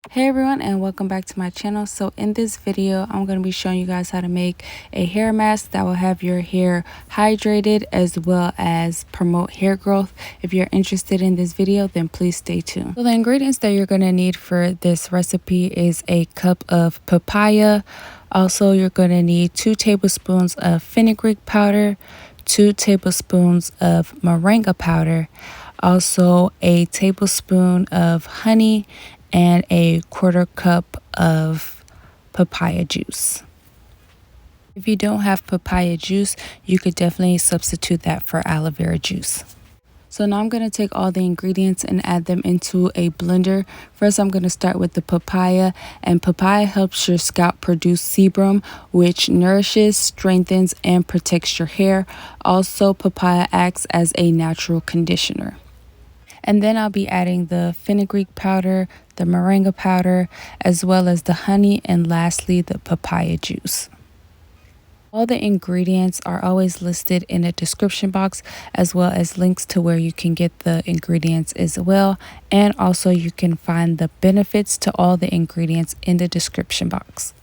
Hey everyone, and welcome back to my channel. So in this video I'm going to be showing you guys how to make a hair mask that will have your hair hydrated as well as promote hair growth. If you're interested in this video, then please stay tuned. So the ingredients that you're going to need for this recipe is a cup of papaya. Also, you're going to need 2 tablespoons of fenugreek powder, 2 tablespoons of moringa powder, also a tablespoon of honey, and a 1/4 cup of papaya juice. If you don't have papaya juice, you could definitely substitute that for aloe vera juice. So now I'm going to take all the ingredients and add them into a blender. First, I'm going to start with the papaya, and papaya helps your scalp produce sebum, which nourishes, strengthens, and protects your hair. Also, papaya acts as a natural conditioner. And then I'll be adding the fenugreek powder, the moringa powder, as well as the honey, and lastly the papaya juice. All the ingredients are always listed in the description box, as well as links to where you can get the ingredients as well. And also you can find the benefits to all the ingredients in the description box.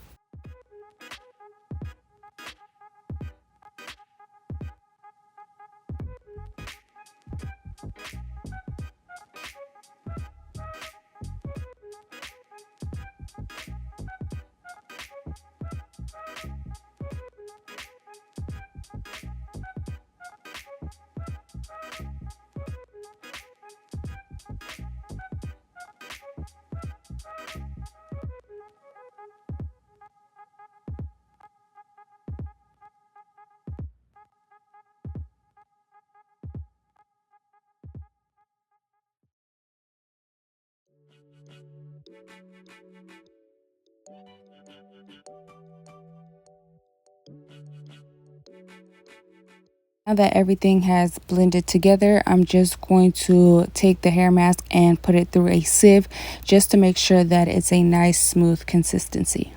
Now that everything has blended together, I'm just going to take the hair mask and put it through a sieve just to make sure that it's a nice smooth consistency.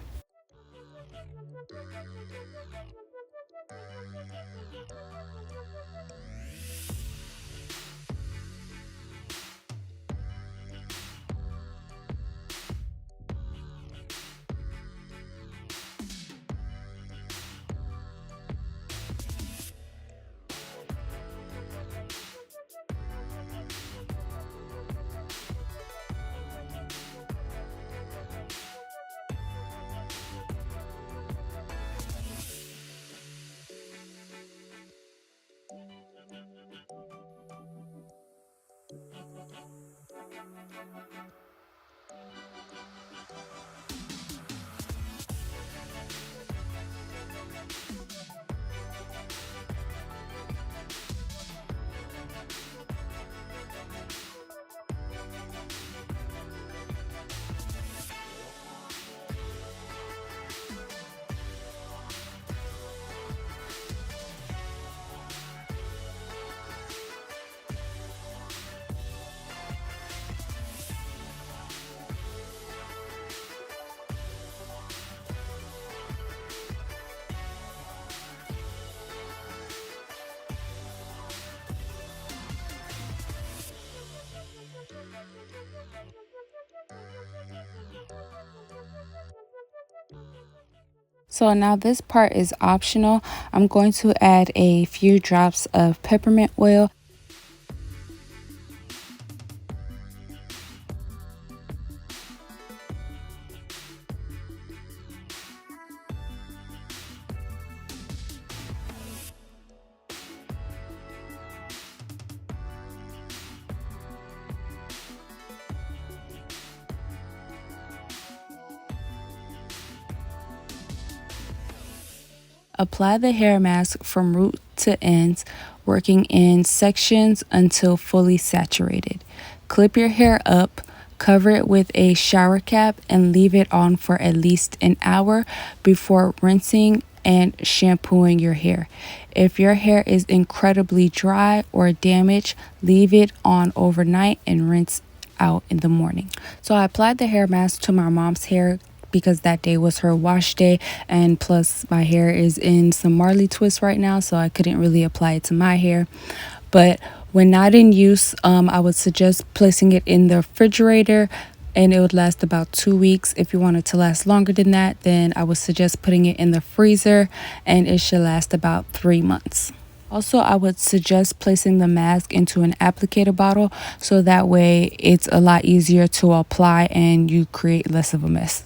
So now this part is optional. I'm going to add a few drops of peppermint oil. Apply the hair mask from root to ends, working in sections until fully saturated. Clip your hair up, cover it with a shower cap, and leave it on for at least an hour before rinsing and shampooing your hair. If your hair is incredibly dry or damaged, leave it on overnight and rinse out in the morning. So I applied the hair mask to my mom's hair because that day was her wash day, and plus my hair is in some Marley twists right now, so I couldn't really apply it to my hair. But when not in use, I would suggest placing it in the refrigerator and it would last about 2 weeks. If you want it to last longer than that, then I would suggest putting it in the freezer, and it should last about 3 months. Also, I would suggest placing the mask into an applicator bottle so that way it's a lot easier to apply and you create less of a mess.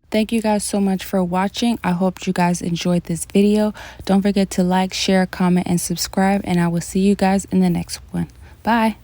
Thank you guys so much for watching. I hope you guys enjoyed this video. Don't forget to like, share, comment, and subscribe, and I will see you guys in the next one. Bye.